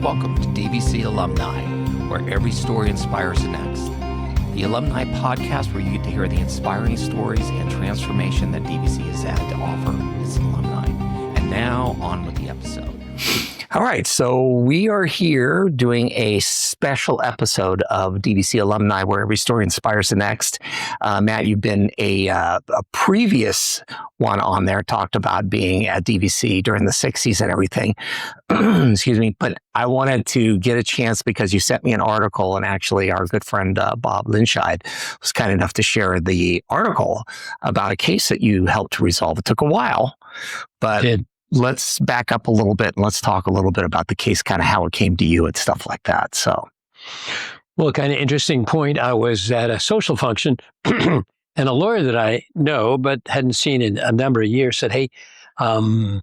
Welcome to DVC Alumni, where every story inspires the next. The Alumni podcast where you get to hear the inspiring stories and transformation that DVC has had to offer its alumni. And now, on with the episode. All right, so we are here doing a special episode of DVC Alumni, where every story inspires the next. Matt, you've been a previous one on there, talked about being at DVC during the 60s and everything. Excuse me, but I wanted to get a chance because you sent me an article, and actually our good friend Bob Linscheid was kind enough to share the article about a case that you helped to resolve. It took a while, but let's back up a little bit and let's talk a little bit about the case, kind of how it came to you and stuff like that. So, well, kind of interesting point. I was at a social function and a lawyer that I know but hadn't seen in a number of years said, "Hey, do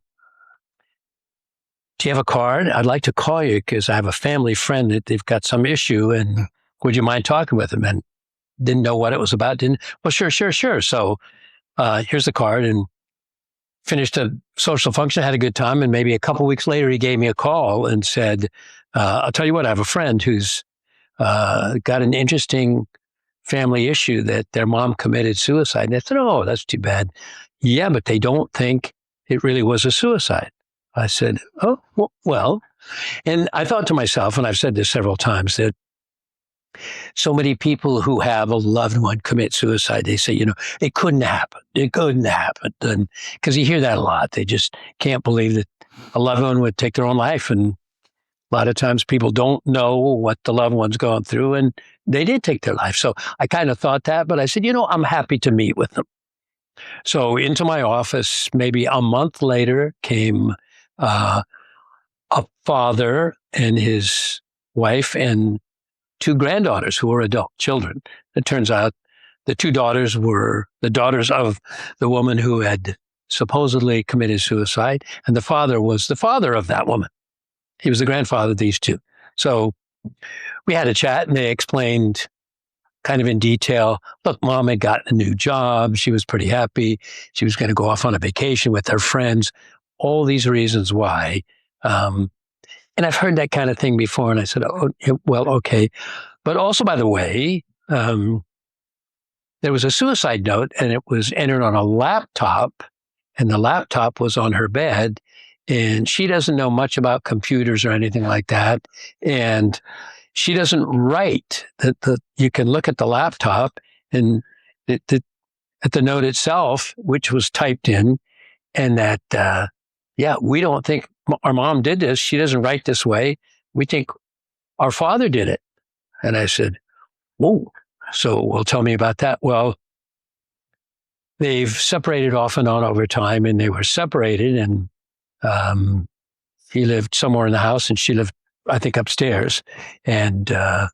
you have a card? I'd like to call you because I have a family friend that they've got some issue, and would you mind talking with them?" And didn't know what it was about. Well, sure. So here's the card, and finished a social function, had a good time, and maybe a couple of weeks later, he gave me a call and said, "I'll tell you what, I have a friend who's got an interesting family issue that their mom committed suicide." And I said, "Oh, that's too bad." "Yeah, but they don't think it really was a suicide." I said, "Oh, well," and I thought to myself, and I've said this several times, that so many people who have a loved one commit suicide, they say, it couldn't happen. It couldn't happen. And because you hear that a lot, they just can't believe that a loved one would take their own life. And a lot of times people don't know what the loved one's gone through, and they did take their life. So I kind of thought that, but I said, I'm happy to meet with them. So into my office, maybe a month later, came a father and his wife and two granddaughters who were adult children. It turns out the two daughters were the daughters of the woman who had supposedly committed suicide, and the father was the father of that woman. He was the grandfather of these two. So we had a chat, and they explained kind of in detail, look, mom had gotten a new job. She was pretty happy. She was going to go off on a vacation with her friends. All these reasons why. And I've heard that kind of thing before. And I said, "Oh, well, okay." But also, by the way, there was a suicide note, and it was entered on a laptop, and the laptop was on her bed. And she doesn't know much about computers or anything like that. And she doesn't write. You can look at the laptop and at the note itself, which was typed in, and that, we don't think our mom did this. She doesn't write this way. We think our father did it. And I said, "Whoa." So, well, tell me about that. Well, they've separated off and on over time, and they were separated, and he lived somewhere in the house and she lived, I think, upstairs. And by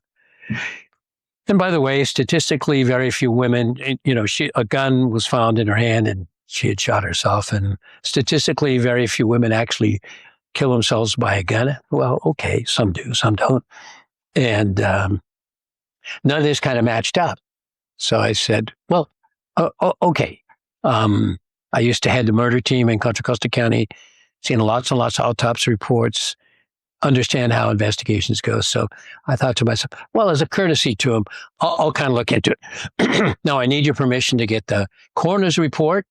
the way, statistically, very few women, a gun was found in her hand and she had shot herself. And statistically, very few women actually kill themselves by a gun. Well, okay, some do, some don't. And none of this kind of matched up. So I said, well, okay. I used to head the murder team in Contra Costa County, seen lots and lots of autopsy reports, understand how investigations go. So I thought to myself, well, as a courtesy to him, I'll kind of look into it. Now, I need your permission to get the coroner's report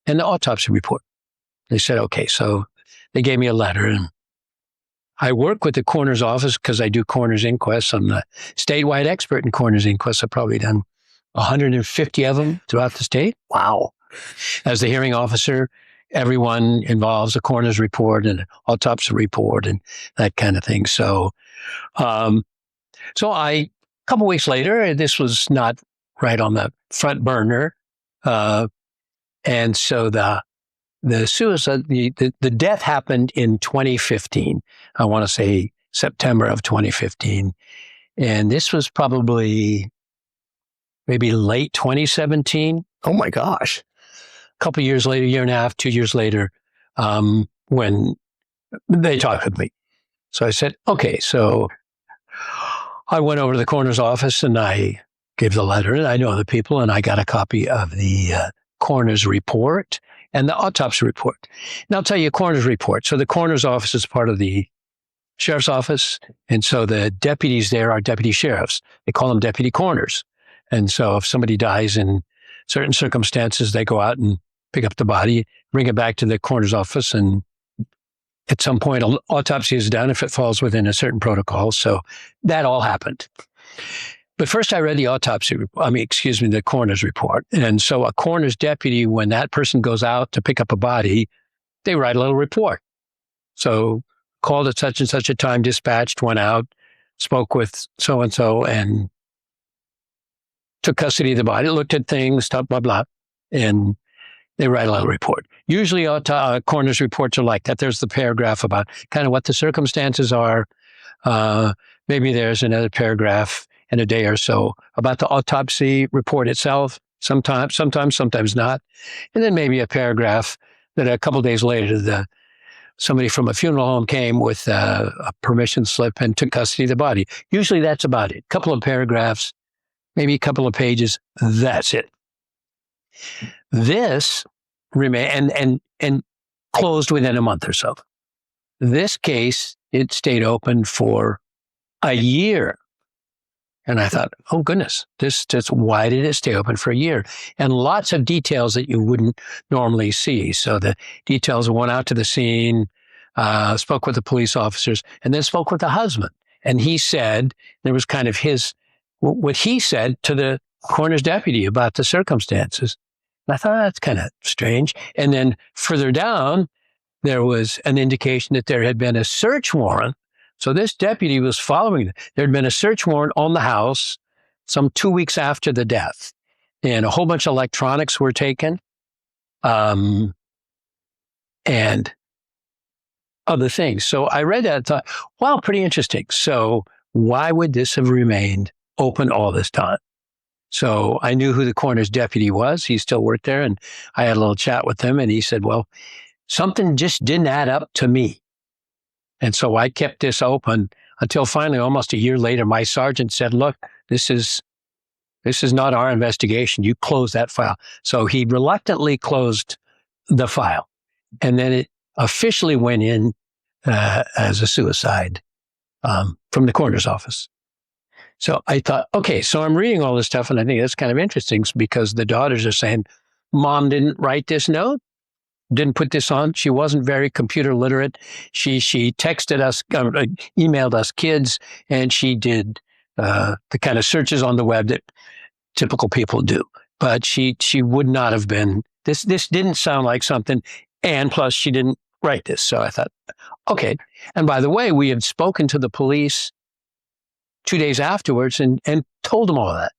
and the autopsy report. They said, okay. So they gave me a letter, and I work with the coroner's office because I do coroner's inquests. I'm the statewide expert in coroner's inquests. I've probably done 150 of them throughout the state. Wow. As the hearing officer, everyone involves a coroner's report and an autopsy report and that kind of thing. So, a couple weeks later, this was not right on the front burner. And so the suicide, the death happened in 2015. I want to say September of 2015. And this was probably maybe late 2017. Oh my gosh. A couple of years later, year and a half, 2 years later, when they talked with me. So I said, okay. So I went over to the coroner's office and I gave the letter, and I know the people, and I got a copy of the coroner's report and the autopsy report. And I'll tell you, coroner's report. So the coroner's office is part of the sheriff's office. And so the deputies there are deputy sheriffs. They call them deputy coroners. And so if somebody dies in certain circumstances, they go out and pick up the body, bring it back to the coroner's office, and at some point, an autopsy is done if it falls within a certain protocol. So that all happened. But first I read the coroner's report. And so a coroner's deputy, when that person goes out to pick up a body, they write a little report. So called at such and such a time, dispatched, went out, spoke with so-and-so, and took custody of the body, looked at things, blah, blah, blah. And they write a little report. Usually coroner's reports are like that. There's the paragraph about kind of what the circumstances are. Maybe there's another paragraph in a day or so about the autopsy report itself, sometimes not. And then maybe a paragraph that a couple of days later, somebody from a funeral home came with a permission slip and took custody of the body. Usually that's about it. A couple of paragraphs, maybe a couple of pages. That's it. This remained and closed within a month or so. This case, it stayed open for a year. And I thought, oh goodness, why did it stay open for a year? And lots of details that you wouldn't normally see. So the details went out to the scene, spoke with the police officers, and then spoke with the husband. And he said, there was kind of what he said to the coroner's deputy about the circumstances. And I thought, that's kind of strange. And then further down, there was an indication that there had been a search warrant. So this deputy was following. There had been a search warrant on the house some 2 weeks after the death. And a whole bunch of electronics were taken. And other things. So I read that and thought, wow, pretty interesting. So why would this have remained open all this time? So I knew who the coroner's deputy was. He still worked there. And I had a little chat with him. And he said, well, something just didn't add up to me. And so I kept this open until finally, almost a year later, my sergeant said, look, this is not our investigation. You close that file. So he reluctantly closed the file. And then it officially went in as a suicide from the coroner's office. So I thought, okay, so I'm reading all this stuff, and I think that's kind of interesting because the daughters are saying, Mom didn't write this note, didn't put this on. She wasn't very computer literate. She texted us, emailed us kids, and she did the kind of searches on the web that typical people do. But she would not have been, this didn't sound like something, and plus she didn't write this. So I thought, okay. And by the way, we had spoken to the police 2 days afterwards and told them all that.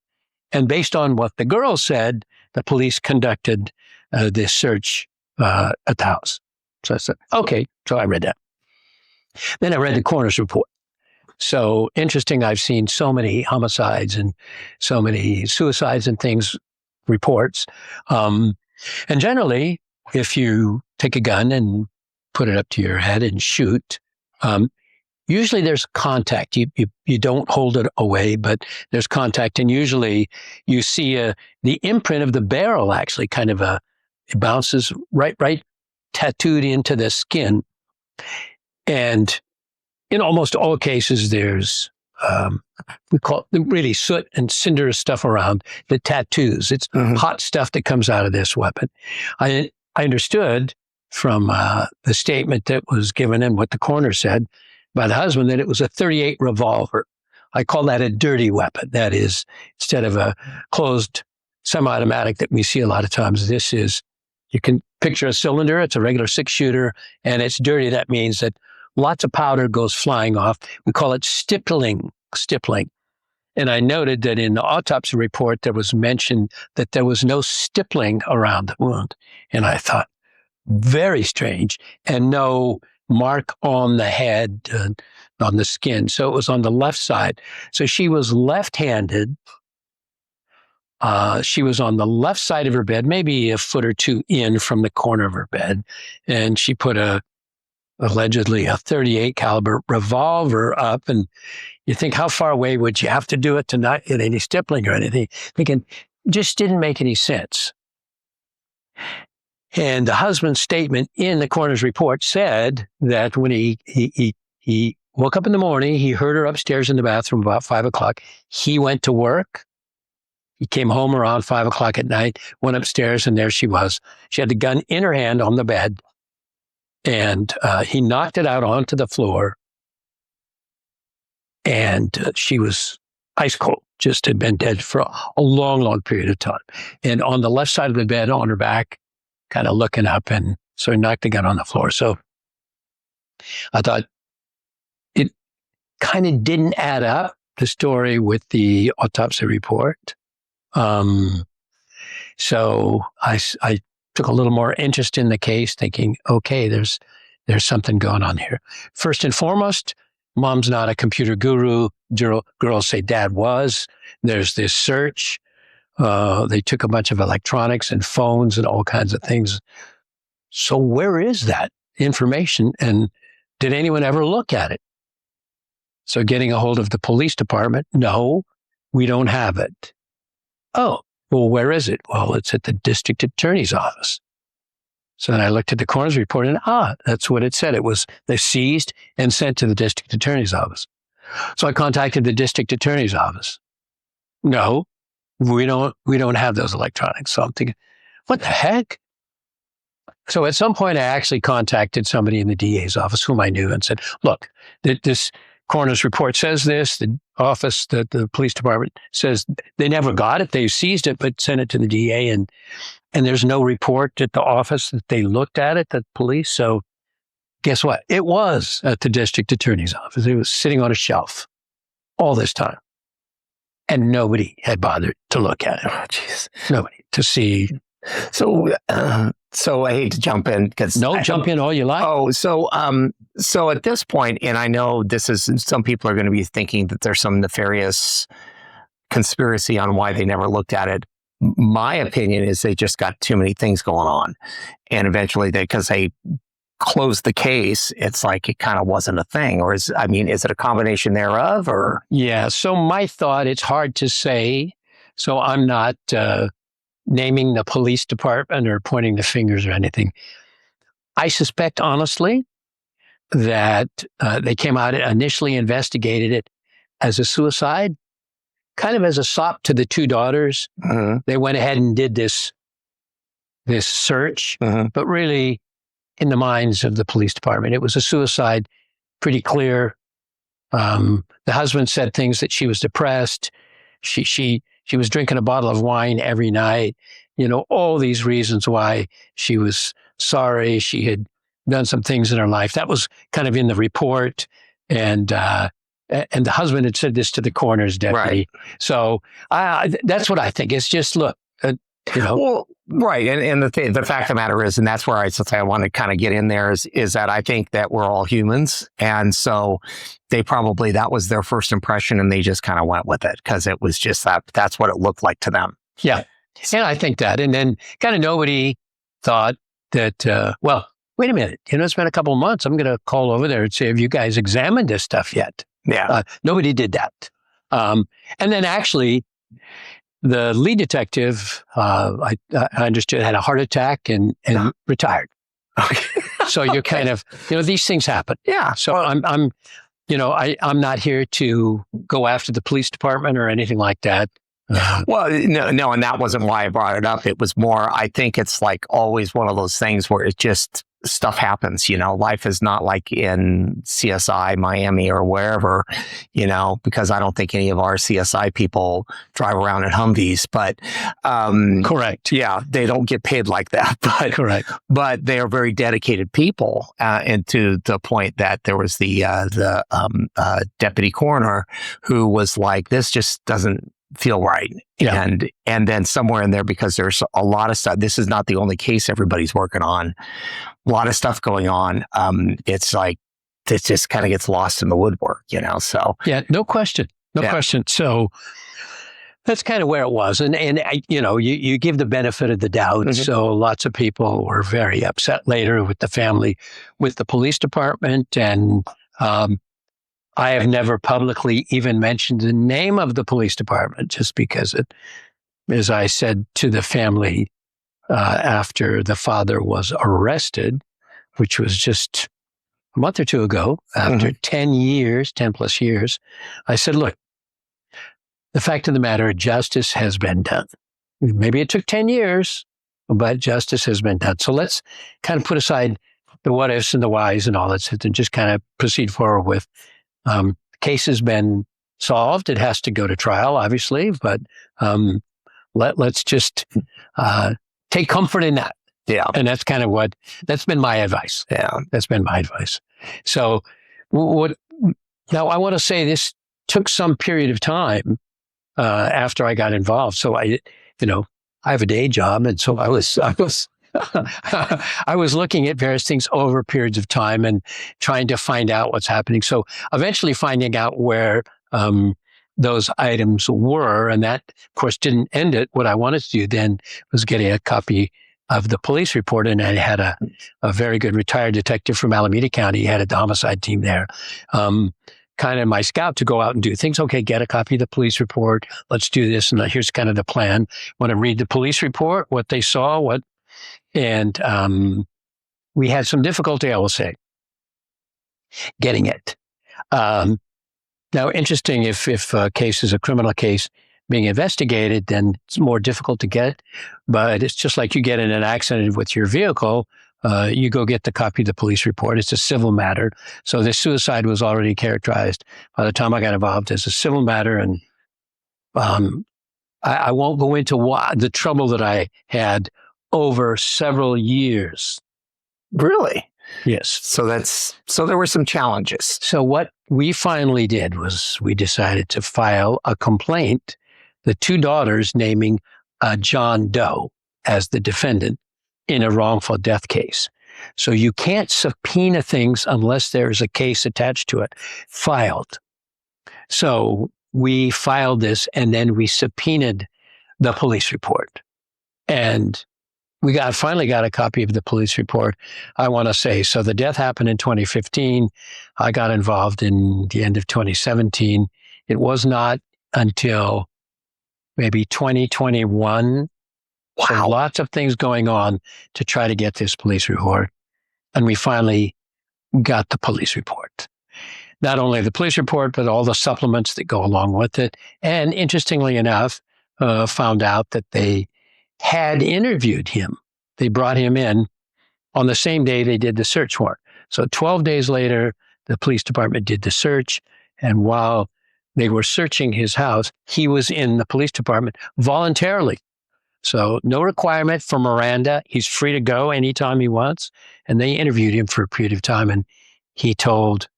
And based on what the girls said, the police conducted this search at the house. So I said, okay. So I read that. Then I read the coroner's report. So interesting, I've seen so many homicides and so many suicides and things, reports. And generally, if you take a gun and put it up to your head and shoot, usually there's contact. You don't hold it away, but there's contact. And usually you see the imprint of the barrel actually kind of it bounces right tattooed into the skin. And in almost all cases, there's, we call it really soot and cinder stuff around the tattoos. It's hot stuff that comes out of this weapon. I understood from the statement that was given and what the coroner said by the husband that it was a .38 revolver. I call that a dirty weapon. That is, instead of a closed semi-automatic that we see a lot of times, this is, you can picture a cylinder. It's a regular 6-shooter, and it's dirty. That means that lots of powder goes flying off. We call it stippling. And I noted that in the autopsy report, there was mention that there was no stippling around the wound. And I thought, very strange, and no mark on the head, on the skin. So it was on the left side. So she was left-handed. She was on the left side of her bed, maybe a foot or two in from the corner of her bed. And she put allegedly a .38 caliber revolver up. And you think, how far away would you have to do it to not get any stippling or anything? Thinking, just didn't make any sense. And the husband's statement in the coroner's report said that when he woke up in the morning. He heard her upstairs in the bathroom about 5:00. He went to work. He came home around 5:00 at night, went upstairs, and there she was. She had the gun in her hand on the bed, and he knocked it out onto the floor. And she was ice cold, just had been dead for a long, long period of time. And on the left side of the bed, on her back, kind of looking up, and so he knocked the gun on the floor. So I thought it kind of didn't add up, the story with the autopsy report. So I took a little more interest in the case, thinking, okay, there's something going on here. First and foremost, Mom's not a computer guru. Girls say Dad was. There's this search. They took a bunch of electronics and phones and all kinds of things. So where is that information? And did anyone ever look at it? So getting a hold of the police department, no, we don't have it. Oh, well, where is it? Well, it's at the district attorney's office. So then I looked at the coroner's report and, that's what it said. It was they seized and sent to the district attorney's office. So I contacted the district attorney's office. No, we don't have those electronics. So I'm thinking, what the heck? So at some point I actually contacted somebody in the DA's office whom I knew and said, look, this coroner's report says this. The office, the police department says they never got it. They seized it, but sent it to the DA, and there's no report at the office that they looked at it, the police. So guess what? It was at the district attorney's office. It was sitting on a shelf all this time. And nobody had bothered to look at it. Oh, jeez. Nobody to see. So I hate to jump in because jump in all you like. Oh, so at this point, and I know this is, some people are going to be thinking that there's some nefarious conspiracy on why they never looked at it. My opinion is they just got too many things going on, and eventually because they closed the case, it's like it kind of wasn't a thing. Or is it a combination thereof? Or yeah. So my thought, it's hard to say. So I'm not naming the police department or pointing the fingers or anything. I suspect, honestly, that they came out and initially investigated it as a suicide, kind of as a sop to the two daughters. Mm-hmm. They went ahead and did this search, but really, in the minds of the police department, it was a suicide, pretty clear. The husband said things that she was depressed. She was drinking a bottle of wine every night. All these reasons why she was sorry. She had done some things in her life. That was kind of in the report. And the husband had said this to the coroner's deputy. Right. So that's what I think. It's just, look, Well, right. And the fact of the matter is, and that's where I want to kind of get in there, is that I think that we're all humans. And so that was their first impression, and they just kind of went with it because it was just that's what it looked like to them. Yeah. And I think that. And then kind of nobody thought that, wait a minute, it's been a couple of months. I'm going to call over there and say, have you guys examined this stuff yet? Yeah. Nobody did that. And then actually, the lead detective, I understood, had a heart attack and retired. Okay. So you're kind of, these things happen. Yeah. So I'm not here to go after the police department or anything like that. Well, no, and that wasn't why I brought it up. It was more, I think it's like always one of those things where it just, stuff happens, life is not like in CSI Miami or wherever, because I don't think any of our CSI people drive around in Humvees, but correct. Yeah, they don't get paid like that, but correct. But they are very dedicated people, and to the point that there was the deputy coroner who was like, this just doesn't feel right. Yeah. And then somewhere in there, because there's a lot of stuff, this is not the only case everybody's working on, a lot of stuff going on. It's like, it just kind of gets lost in the woodwork, so. Yeah, no question. So that's kind of where it was. And you give the benefit of the doubt. Mm-hmm. So lots of people were very upset later with the family, with the police department. And I have never publicly even mentioned the name of the police department, just because as I said to the family after the father was arrested, which was just a month or two ago, after 10 plus years, I said, look, the fact of the matter, justice has been done. Maybe it took 10 years, but justice has been done. So let's kind of put aside the what ifs and the whys and all that and just kind of proceed forward with the case has been solved. It has to go to trial, obviously, but let's just take comfort in that. Yeah. And that's kind of that's been my advice. Yeah. That's been my advice. So now I want to say this took some period of time after I got involved. So I have a day job. And so I was I was looking at various things over periods of time and trying to find out what's happening. So eventually finding out where those items were. And that, of course, didn't end it. What I wanted to do then was getting a copy of the police report. And I had a very good retired detective from Alameda County. He had a homicide team there. Kind of my scout to go out and do things. Okay, get a copy of the police report. Let's do this. And here's kind of the plan. Want to read the police report, what they saw, and we had some difficulty, I will say, getting it. Now, interesting, if a case is a criminal case being investigated, then it's more difficult to get. But it's just like you get in an accident with your vehicle, you go get the copy of the police report. It's a civil matter. So the suicide was already characterized by the time I got involved as a civil matter. And I won't go into the trouble that I had over several years. Really? Yes. So there were some challenges. So what we finally did was we decided to file a complaint, the two daughters naming John Doe as the defendant in a wrongful death case. So you can't subpoena things unless there's a case attached to it filed. So we filed this and then we subpoenaed the police report. And we finally got a copy of the police report, I want to say. So the death happened in 2015. I got involved in the end of 2017. It was not until maybe 2021. Wow. So lots of things going on to try to get this police report. And we finally got the police report. Not only the police report, but all the supplements that go along with it. And interestingly enough, found out that they had interviewed him. They brought him in on the same day they did the search warrant. So 12 days later, the police department did the search. And while they were searching his house, he was in the police department voluntarily. So no requirement for Miranda. He's free to go anytime he wants. And they interviewed him for a period of time. And he told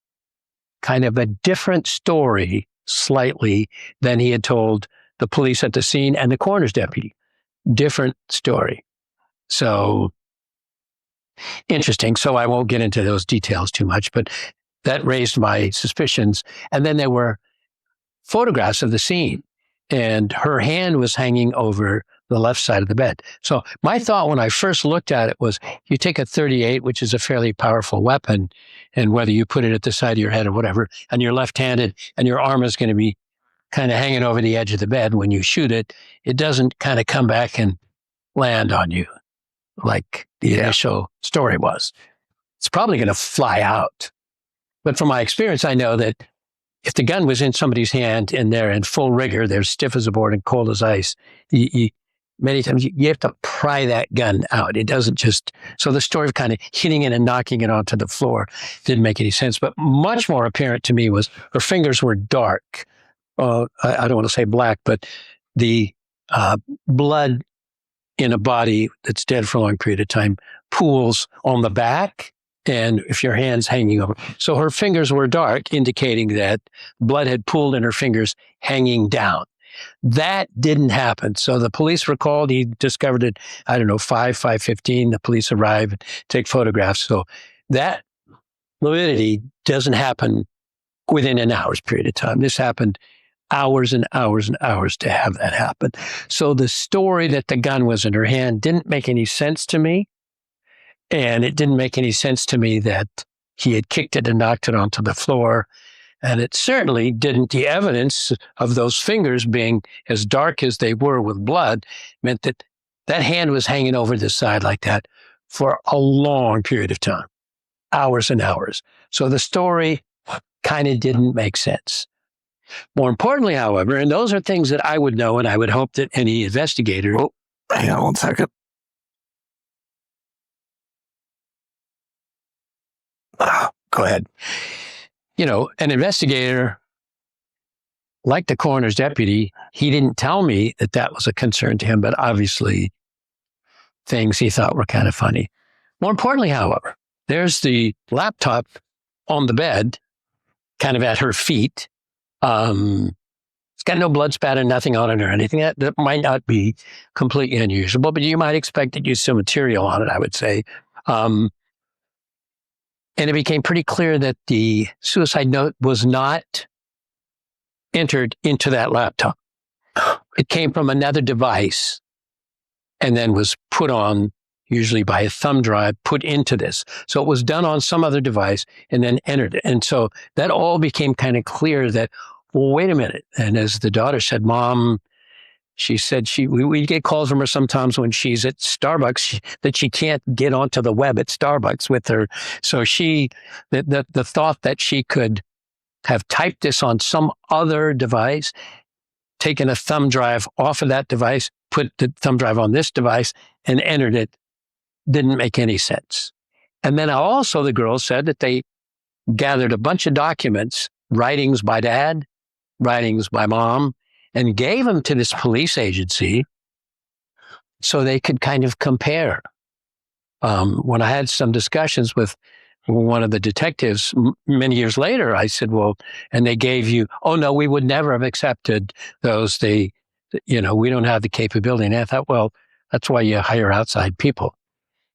kind of a different story slightly than he had told the police at the scene and the coroner's deputy. Different story. So interesting. So I won't get into those details too much, but that raised my suspicions. And then there were photographs of the scene and her hand was hanging over the left side of the bed. So my thought when I first looked at it was you take a .38, which is a fairly powerful weapon, and whether you put it at the side of your head or whatever, and you're left-handed and your arm is going to be kind of hanging over the edge of the bed when you shoot it, it doesn't kind of come back and land on you like the initial story was. It's probably going to fly out. But from my experience, I know that if the gun was in somebody's hand and they're in full rigor, they're stiff as a board and cold as ice, many times you have to pry that gun out. It doesn't just, so the story of kind of hitting it and knocking it onto the floor didn't make any sense. But much more apparent to me was her fingers were dark. I don't want to say black, but the blood in a body that's dead for a long period of time pools on the back, and if your hand's hanging over. So her fingers were dark, indicating that blood had pooled in her fingers hanging down. That didn't happen. So the police were called. He discovered it, 5:15. The police arrive and take photographs. So that validity doesn't happen within an hour's period of time. This happened hours and hours and hours to have that happen. So the story that the gun was in her hand didn't make any sense to me. And it didn't make any sense to me that he had kicked it and knocked it onto the floor. And it certainly didn't. The evidence of those fingers being as dark as they were with blood meant that that hand was hanging over the side like that for a long period of time. hours and hours. So the story kind of didn't make sense. More importantly, however, and those are things that I would know, and I would hope that any investigator. Oh, hang on 1 second. Go ahead. An investigator, like the coroner's deputy, he didn't tell me that that was a concern to him, but obviously things he thought were kind of funny. More importantly, however, there's the laptop on the bed, kind of at her feet. It's got no blood spatter, nothing on it or anything. That might not be completely unusual, but you might expect to use some material on it, I would say. And it became pretty clear that the suicide note was not entered into that laptop. It came from another device and then was put on, usually by a thumb drive, put into this. So it was done on some other device and then entered it. And so that all became kind of clear that, well, wait a minute. And as the daughter said, Mom, she said we get calls from her sometimes when she's at Starbucks that she can't get onto the web at Starbucks with her. So the thought that she could have typed this on some other device, taken a thumb drive off of that device, put the thumb drive on this device and entered it, didn't make any sense. And then also the girls said that they gathered a bunch of documents, writings by Dad, writings by Mom, and gave them to this police agency so they could kind of compare. When I had some discussions with one of the detectives many years later, I said, well, and they gave you, oh no, we would never have accepted those. We don't have the capability. And I thought, well, that's why you hire outside people.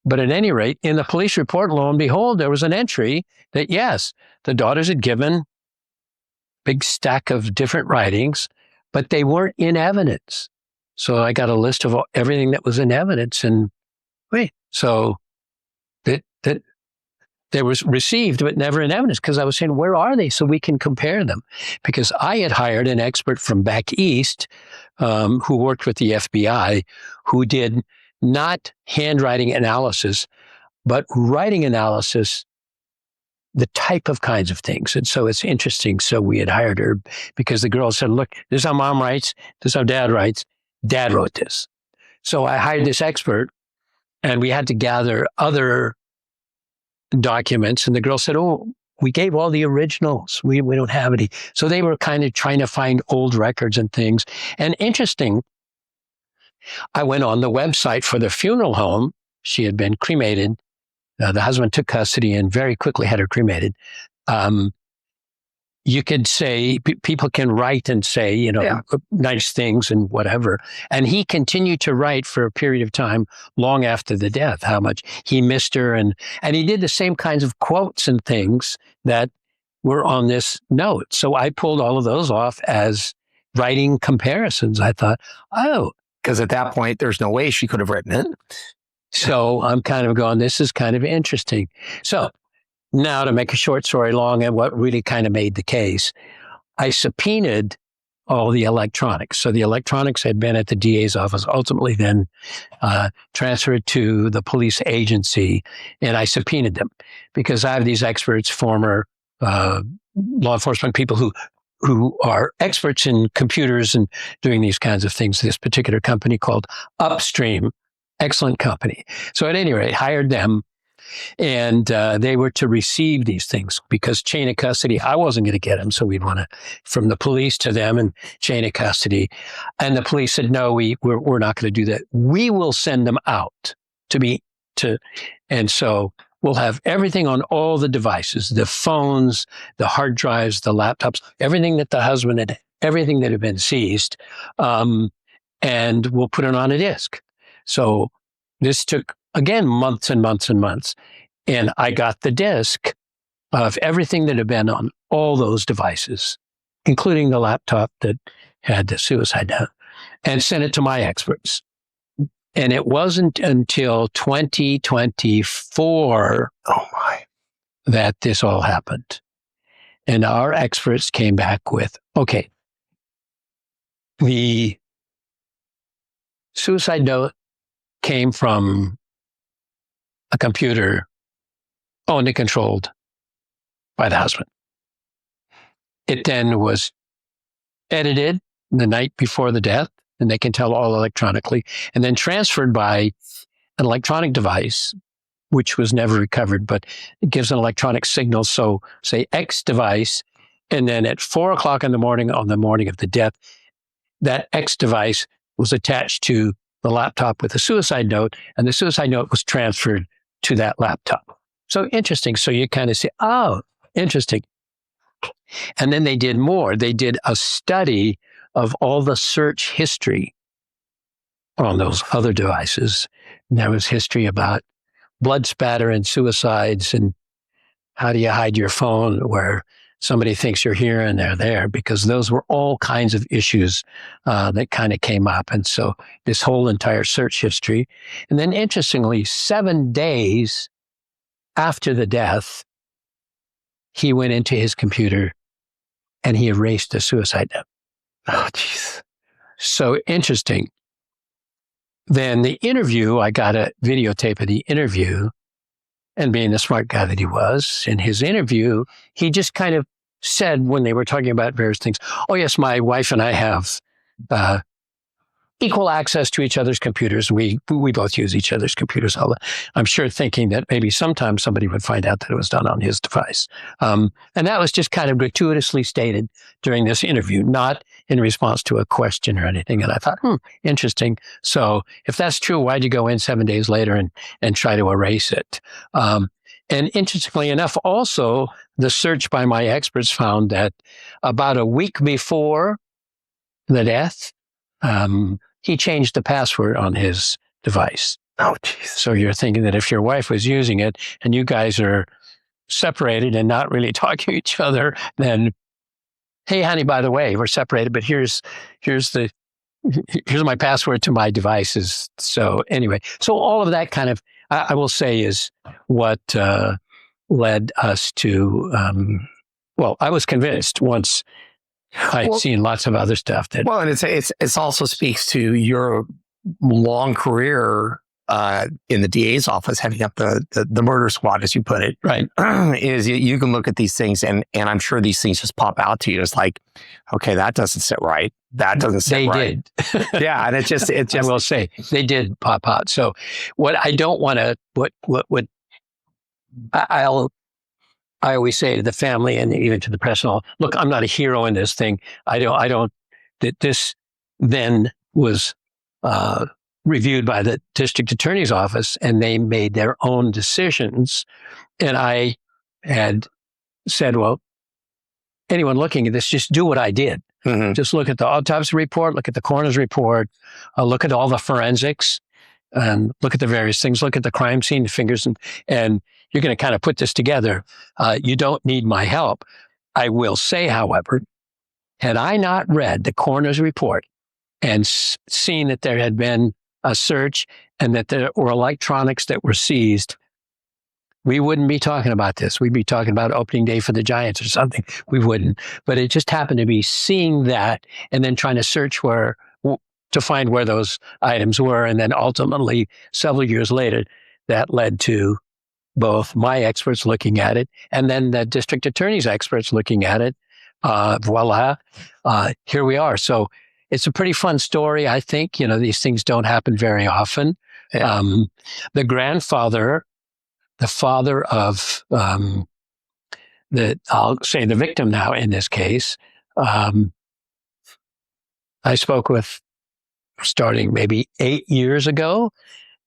But at any rate, in the police report, lo and behold, there was an entry that yes, the daughters had given big stack of different writings, but they weren't in evidence. So I got a list of everything that was in evidence, and so that they was received, but never in evidence, because I was saying, where are they so we can compare them? Because I had hired an expert from back east who worked with the FBI, who did not handwriting analysis, but writing analysis, the type of kinds of things. And so it's interesting. So we had hired her because the girl said, look, this is how Mom writes. This is how Dad writes. Dad wrote this. So I hired this expert and we had to gather other documents. And the girl said, oh, we gave all the originals. We don't have any. So they were kind of trying to find old records and things. And interesting, I went on the website for the funeral home. She had been cremated. The husband took custody and very quickly had her cremated. You could say, people can write and say, nice things and whatever. And he continued to write for a period of time long after the death, how much he missed her. And he did the same kinds of quotes and things that were on this note. So I pulled all of those off as writing comparisons. I thought, oh. Because at that point, there's no way she could have written it. So I'm kind of going, this is kind of interesting. So now to make a short story long and what really kind of made the case, I subpoenaed all the electronics. So the electronics had been at the DA's office, ultimately then transferred to the police agency, and I subpoenaed them because I have these experts, former law enforcement people who are experts in computers and doing these kinds of things. This particular company called Upstream, excellent company. So at any rate, hired them, and they were to receive these things because chain of custody, I wasn't going to get them. So we'd want to, from the police to them and chain of custody. And the police said, no, we're not going to do that. We will send them out and so we'll have everything on all the devices, the phones, the hard drives, the laptops, everything that the husband had, everything that had been seized. And we'll put it on a disk. So this took, again, months and months and months. And I got the disk of everything that had been on all those devices, including the laptop that had the suicide note, and sent it to my experts. And it wasn't until 2024 that this all happened. And our experts came back with, okay, the suicide note came from a computer owned and controlled by the husband. It then was edited the night before the death, and they can tell all electronically, and then transferred by an electronic device, which was never recovered, but it gives an electronic signal. So say X device, and then at 4:00 in the morning on the morning of the death, that X device was attached to the laptop with a suicide note, and the suicide note was transferred to that laptop. So interesting. So you kind of say, oh, interesting. And then they did more. They did a study of all the search history on those other devices. And there was history about blood spatter and suicides and how do you hide your phone where somebody thinks you're here and they're there, because those were all kinds of issues that kind of came up. And so this whole entire search history. And then interestingly, 7 days after the death, he went into his computer and he erased the suicide note. Oh, jeez. So interesting. Then the interview, I got a videotape of the interview, and being the smart guy that he was, in his interview, he just kind of said when they were talking about various things, oh yes, my wife and I have equal access to each other's computers. We both use each other's computers. I'm sure thinking that maybe sometime somebody would find out that it was done on his device. And that was just kind of gratuitously stated during this interview, not in response to a question or anything. And I thought, interesting. So if that's true, why'd you go in 7 days later and try to erase it? And interestingly enough, also, the search by my experts found that about a week before the death, he changed the password on his device. Oh, jeez. So you're thinking that if your wife was using it and you guys are separated and not really talking to each other, then, hey, honey, by the way, we're separated, but here's my password to my devices. So anyway, so all of that kind of, I will say, is what led us to, I was convinced once I'd seen lots of other stuff that. Well, and it's also speaks to your long career in the DA's office, heading up the murder squad, as you put it. Right. Is you can look at these things and I'm sure these things just pop out to you. It's like, okay, that doesn't sit right. That doesn't sit right. They did. Yeah, and it just. I will say they did pop out. So what I don't want to, what I always say to the family and even to the press and all, look, I'm not a hero in this thing. I don't, that this then was reviewed by the district attorney's office and they made their own decisions. And I had said, well, anyone looking at this, just do what I did. Mm-hmm. Just look at the autopsy report, look at the coroner's report, look at all the forensics, and look at the various things, look at the crime scene, the fingers, and you're going to kind of put this together. You don't need my help. I will say, however, had I not read the coroner's report and seen that there had been a search and that there were electronics that were seized, we wouldn't be talking about this. We'd be talking about opening day for the Giants or something. We wouldn't. But it just happened to be seeing that and then trying to search to find where those items were. And then ultimately, several years later, that led to both my experts looking at it and then the district attorney's experts looking at it. Voila, here we are. So it's a pretty fun story, I think. These things don't happen very often. Yeah. The grandfather, the father of I'll say the victim now in this case, I spoke with starting maybe 8 years ago,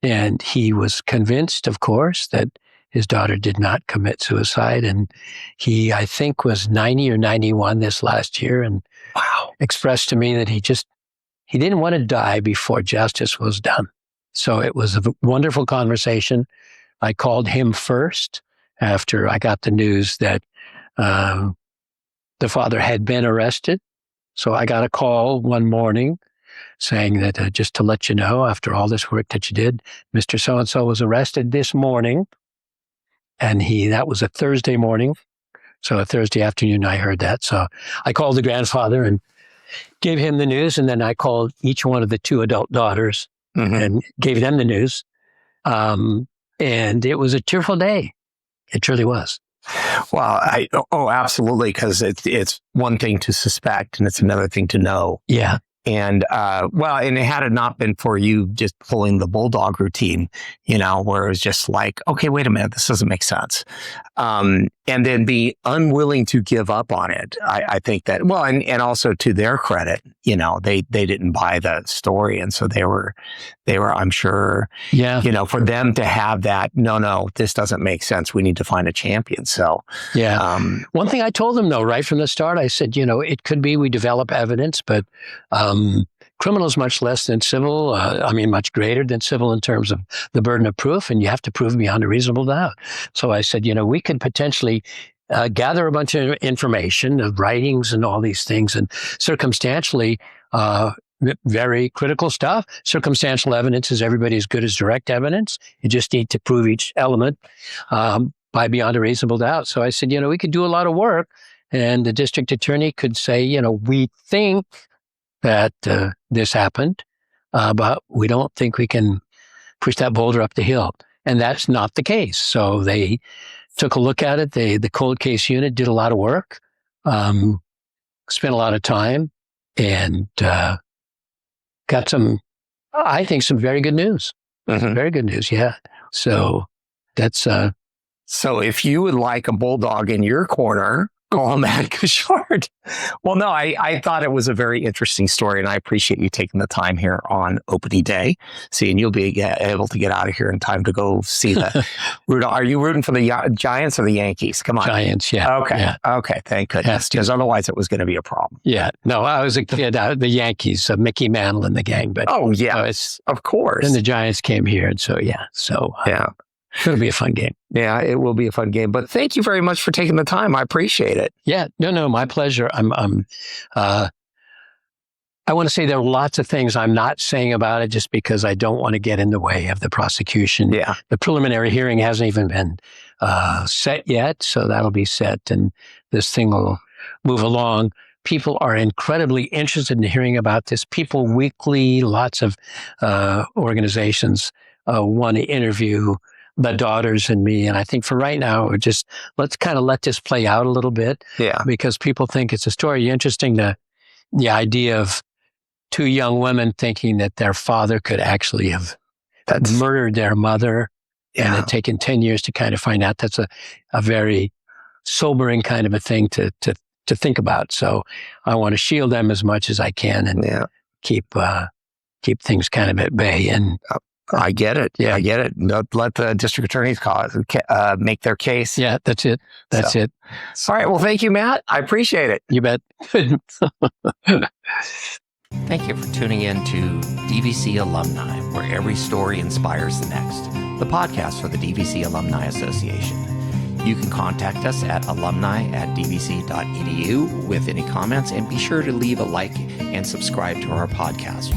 and he was convinced, of course, that his daughter did not commit suicide. And he, I think, was 90 or 91 this last year, and expressed to me that he didn't want to die before justice was done. So it was a wonderful conversation. I called him first after I got the news that the father had been arrested. So I got a call one morning saying that just to let you know, after all this work that you did, Mr. So-and-so was arrested this morning. And that was a Thursday morning. So a Thursday afternoon, I heard that. So I called the grandfather and gave him the news. And then I called each one of the 2 adult daughters and gave them the news. And it was a tearful day. It truly was. Well, absolutely, because it's one thing to suspect and it's another thing to know. Yeah. And and had it not been for you just pulling the bulldog routine, where it was just like, okay, wait a minute, this doesn't make sense, and then be unwilling to give up on it. I think that, well, and also to their credit, they didn't buy the story, and so they were, I'm sure, for them to have that, no, this doesn't make sense. We need to find a champion. So yeah, one thing I told them though, right from the start, I said, it could be we develop evidence, but criminal is much less than civil. Much greater than civil in terms of the burden of proof, and you have to prove beyond a reasonable doubt. So I said, we could potentially gather a bunch of information, of writings and all these things, and circumstantially, very critical stuff. Circumstantial evidence is everybody as good as direct evidence. You just need to prove each element by beyond a reasonable doubt. So I said, we could do a lot of work, and the district attorney could say, we think that this happened, but we don't think we can push that boulder up the hill. And that's not the case. So they took a look at it. The cold case unit did a lot of work, spent a lot of time, and got some very good news. Mm-hmm. Very good news, yeah. So that's... So if you would like a bulldog in your corner, call Matt Cushard. Well, no, I thought it was a very interesting story, and I appreciate you taking the time here on opening day. See, and you'll be able to get out of here in time to go see the Are you rooting for the Giants or the Yankees? Come on. Giants, yeah. Okay. Yeah. Okay, thank goodness, because otherwise it was going to be a problem. Yeah. No, I was a kid, the Yankees, Mickey Mantle and the gang. But oh, yeah, of course. Then the Giants came here, and so, yeah. So, yeah. It'll be a fun game. Yeah, it will be a fun game. But thank you very much for taking the time. I appreciate it. Yeah, no, my pleasure. I want to say there are lots of things I'm not saying about it just because I don't want to get in the way of the prosecution. Yeah. The preliminary hearing hasn't even been set yet, so that'll be set, and this thing will move along. People are incredibly interested in hearing about this. People Weekly, lots of organizations want to interview the daughters and me. And I think for right now, let's kind of let this play out a little bit. Yeah. Because people think it's a story. Interesting, the idea of two young women thinking that their father could actually have murdered their mother, and it taken 10 years to kind of find out. That's a very sobering kind of a thing to think about. So I want to shield them as much as I can and keep things kind of at bay. And I get it. Yeah. I get it. Let the district attorneys make their case. Yeah, that's it. That's it. All right. Well, thank you, Matt. I appreciate it. You bet. Thank you for tuning in to DVC Alumni, where every story inspires the next, the podcast for the DVC Alumni Association. You can contact us at alumni@dvc.edu with any comments, and be sure to leave a like and subscribe to our podcast.